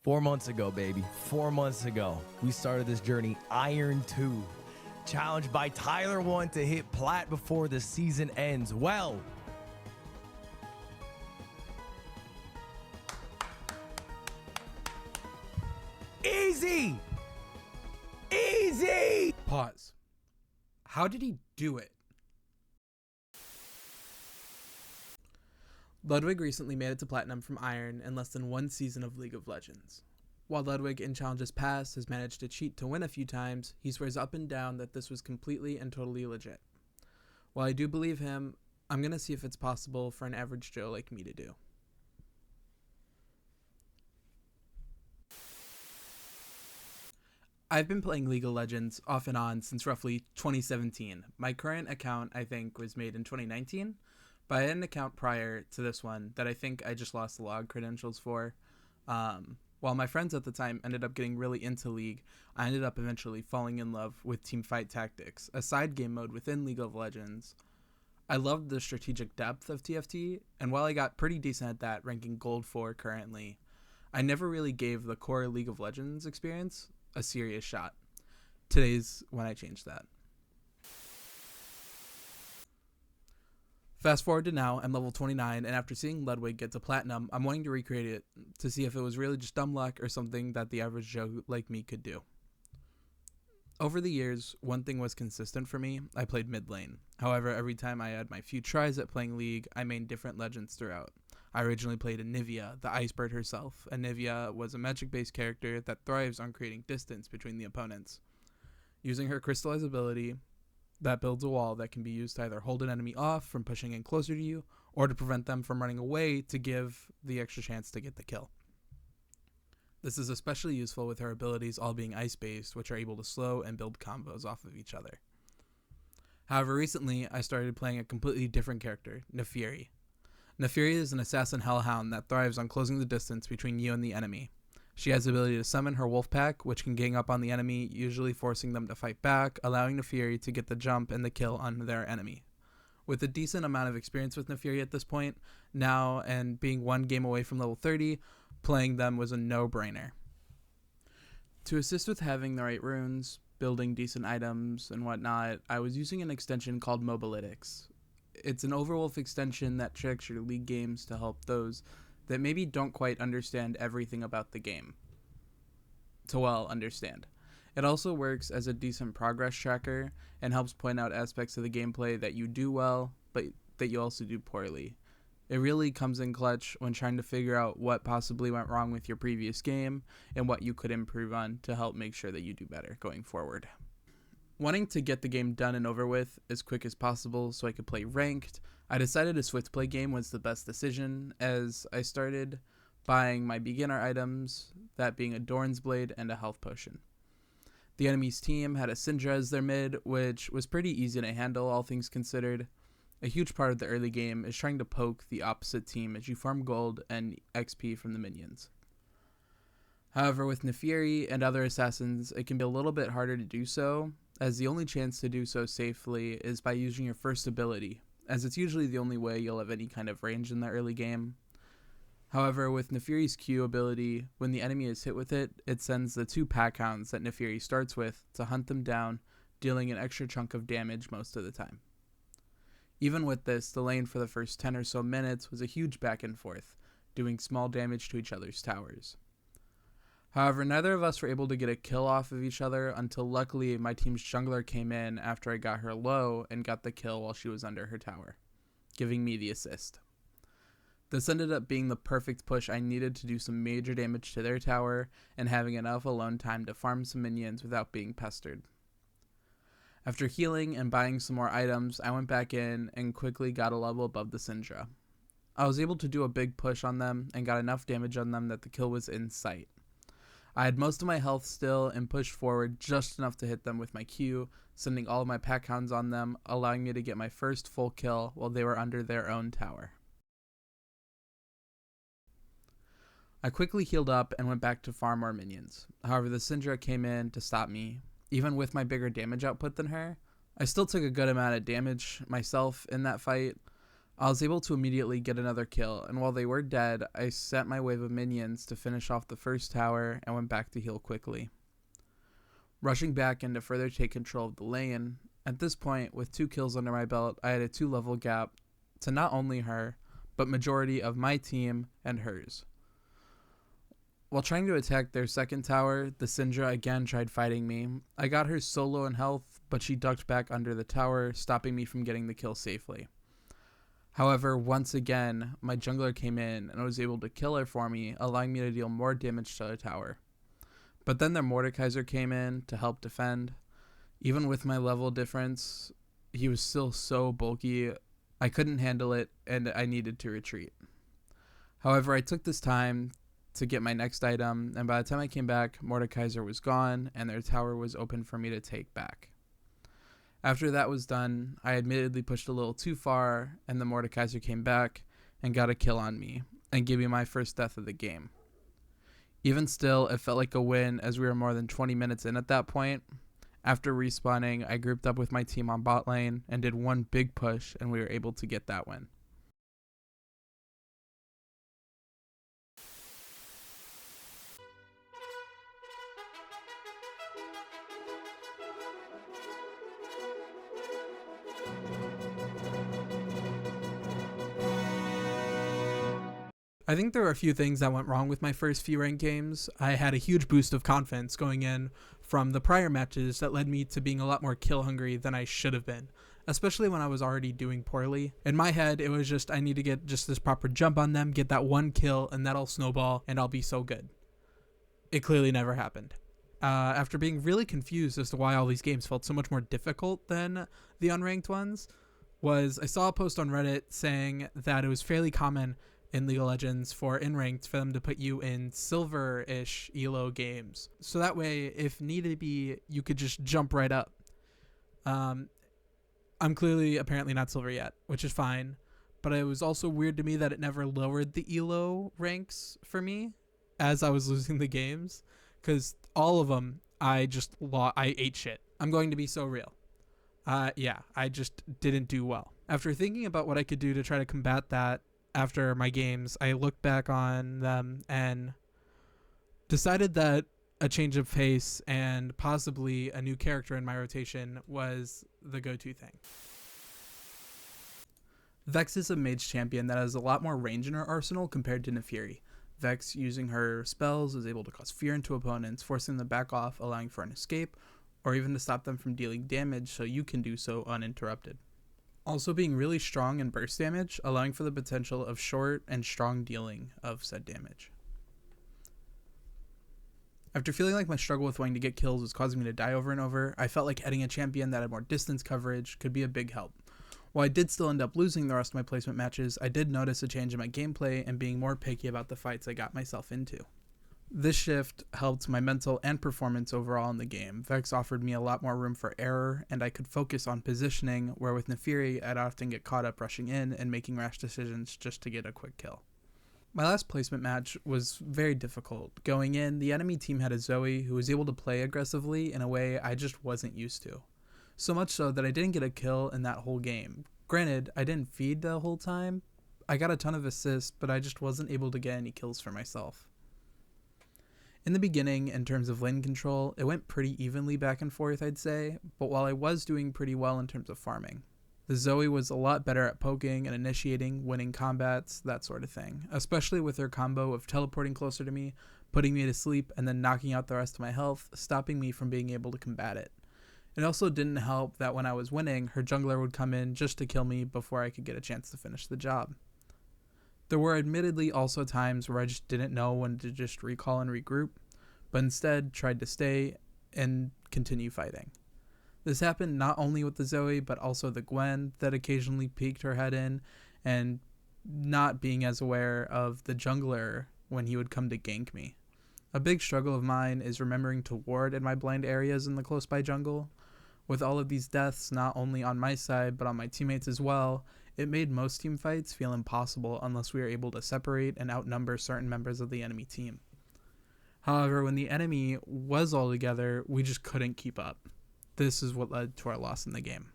4 months ago, baby. 4 months ago, we started this journey, Iron 2. Challenged by Tyler 1 to hit plat before the season ends. Well, easy! Easy! Pause. How did he do it? Ludwig recently made it to Platinum from Iron in less than one season of League of Legends. While Ludwig in challenges past has managed to cheat to win a few times, he swears up and down that this was completely and totally legit. While I do believe him, I'm going to see if it's possible for an average Joe like me to do. I've been playing League of Legends off and on since roughly 2017. My current account, I think, was made in 2019, but I had an account prior to this one that I think I just lost the log credentials for. While my friends at the time ended up getting really into League, I ended up eventually falling in love with Teamfight Tactics, a side game mode within League of Legends. I loved the strategic depth of TFT, and while I got pretty decent at that, ranking Gold 4 currently, I never really gave the core League of Legends experience a serious shot. Today's when I changed that. Fast forward to now, I'm level 29, and after seeing Ludwig get to Platinum, I'm wanting to recreate it to see if it was really just dumb luck or something that the average Joe like me could do. Over the years, one thing was consistent for me: I played mid lane. However, every time I had my few tries at playing League, I mained different legends throughout. I originally played Anivia, the Ice Bird herself. Anivia was a magic-based character that thrives on creating distance between the opponents. Using her Crystallize ability, that builds a wall that can be used to either hold an enemy off from pushing in closer to you, or to prevent them from running away to give the extra chance to get the kill. This is especially useful with her abilities all being ice-based, which are able to slow and build combos off of each other. However, recently, I started playing a completely different character, Naafiri. Naafiri is an assassin hellhound that thrives on closing the distance between you and the enemy. She has the ability to summon her wolf pack, which can gang up on the enemy, usually forcing them to fight back, allowing Naafiri to get the jump and the kill on their enemy. With a decent amount of experience with Naafiri at this point, now and being one game away from level 30, playing them was a no-brainer. To assist with having the right runes, building decent items, and whatnot, I was using an extension called Mobalytics. It's an Overwolf extension that tricks your League games to help those that maybe don't quite understand everything about the game to well understand. It also works as a decent progress tracker and helps point out aspects of the gameplay that you do well, but that you also do poorly. It really comes in clutch when trying to figure out what possibly went wrong with your previous game and what you could improve on to help make sure that you do better going forward. Wanting to get the game done and over with as quick as possible so I could play ranked, I decided a Swift play game was the best decision, as I started buying my beginner items, that being a Doran's Blade and a health potion. The enemy's team had a Syndra as their mid, which was pretty easy to handle, all things considered. A huge part of the early game is trying to poke the opposite team as you farm gold and XP from the minions. However, with Naafiri and other assassins, it can be a little bit harder to do so, as the only chance to do so safely is by using your first ability, as it's usually the only way you'll have any kind of range in the early game. However, with Naafiri's Q ability, when the enemy is hit with it, it sends the 2 pack hounds that Naafiri starts with to hunt them down, dealing an extra chunk of damage most of the time. Even with this, the lane for the first 10 or so minutes was a huge back and forth, doing small damage to each other's towers. However, neither of us were able to get a kill off of each other until luckily my team's jungler came in after I got her low and got the kill while she was under her tower, giving me the assist. This ended up being the perfect push I needed to do some major damage to their tower and having enough alone time to farm some minions without being pestered. After healing and buying some more items, I went back in and quickly got a level above the Syndra. I was able to do a big push on them and got enough damage on them that the kill was in sight. I had most of my health still and pushed forward just enough to hit them with my Q, sending all of my pack hounds on them, allowing me to get my first full kill while they were under their own tower. I quickly healed up and went back to farm more minions. However, the Syndra came in to stop me. Even with my bigger damage output than her, I still took a good amount of damage myself in that fight. I was able to immediately get another kill, and while they were dead, I sent my wave of minions to finish off the first tower and went back to heal quickly. Rushing back in to further take control of the lane, at this point, with 2 kills under my belt, I had a 2-level gap to not only her, but majority of my team and hers. While trying to attack their second tower, the Syndra again tried fighting me. I got her so low in health, but she ducked back under the tower, stopping me from getting the kill safely. However, once again, my jungler came in and was able to kill her for me, allowing me to deal more damage to the tower. But then their Mordekaiser came in to help defend. Even with my level difference, he was still so bulky, I couldn't handle it and I needed to retreat. However, I took this time to get my next item, and by the time I came back, Mordekaiser was gone and their tower was open for me to take back. After that was done, I admittedly pushed a little too far, and the Mordekaiser came back and got a kill on me, and gave me my first death of the game. Even still, it felt like a win as we were more than 20 minutes in at that point. After respawning, I grouped up with my team on bot lane and did one big push, and we were able to get that win. I think there were a few things that went wrong with my first few ranked games. I had a huge boost of confidence going in from the prior matches that led me to being a lot more kill hungry than I should have been, especially when I was already doing poorly. In my head, it was just I need to get just this proper jump on them, get that one kill, and that'll snowball, and I'll be so good. It clearly never happened. After being really confused as to why all these games felt so much more difficult than the unranked ones, I saw a post on Reddit saying that it was fairly common in League of Legends for ranked for them to put you in silver-ish elo games. So that way, if needed be, you could just jump right up. I'm clearly apparently not silver yet, which is fine. But it was also weird to me that it never lowered the elo ranks for me as I was losing the games. Because all of them, I ate shit. I'm going to be so real. I just didn't do well. After thinking about what I could do to try to combat that, after my games, I looked back on them and decided that a change of pace and possibly a new character in my rotation was the go-to thing. Vex is a mage champion that has a lot more range in her arsenal compared to Naafiri. Vex, using her spells, is able to cause fear into opponents, forcing them to back off, allowing for an escape, or even to stop them from dealing damage so you can do so uninterrupted. Also being really strong in burst damage, allowing for the potential of short and strong dealing of said damage. After feeling like my struggle with wanting to get kills was causing me to die over and over, I felt like adding a champion that had more distance coverage could be a big help. While I did still end up losing the rest of my placement matches, I did notice a change in my gameplay and being more picky about the fights I got myself into. This shift helped my mental and performance overall in the game. Vex offered me a lot more room for error, and I could focus on positioning, where with Naafiri, I'd often get caught up rushing in and making rash decisions just to get a quick kill. My last placement match was very difficult. Going in, the enemy team had a Zoe who was able to play aggressively in a way I just wasn't used to. So much so that I didn't get a kill in that whole game. Granted, I didn't feed the whole time. I got a ton of assists, but I just wasn't able to get any kills for myself. In the beginning, in terms of lane control, it went pretty evenly back and forth, I'd say, but while I was doing pretty well in terms of farming. The Zoe was a lot better at poking and initiating, winning combats, that sort of thing, especially with her combo of teleporting closer to me, putting me to sleep, and then knocking out the rest of my health, stopping me from being able to combat it. It also didn't help that when I was winning, her jungler would come in just to kill me before I could get a chance to finish the job. There were admittedly also times where I just didn't know when to just recall and regroup, but instead tried to stay and continue fighting. This happened not only with the Zoe, but also the Gwen that occasionally peeked her head in, and not being as aware of the jungler when he would come to gank me. A big struggle of mine is remembering to ward in my blind areas in the close by jungle. With all of these deaths not only on my side, but on my teammates as well, it made most team fights feel impossible unless we were able to separate and outnumber certain members of the enemy team. However, when the enemy was all together, we just couldn't keep up. This is what led to our loss in the game.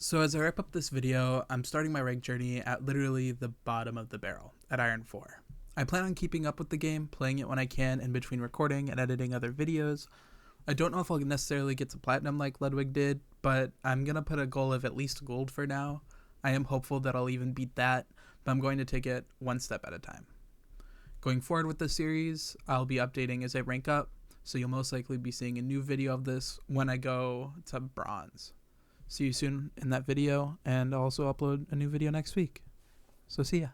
So as I wrap up this video, I'm starting my rank journey at literally the bottom of the barrel, at Iron 4. I plan on keeping up with the game, playing it when I can in between recording and editing other videos. I don't know if I'll necessarily get to Platinum like Ludwig did, but I'm going to put a goal of at least Gold for now. I am hopeful that I'll even beat that, but I'm going to take it one step at a time. Going forward with this series, I'll be updating as I rank up, so you'll most likely be seeing a new video of this when I go to Bronze. See you soon in that video, and I'll also upload a new video next week. So see ya.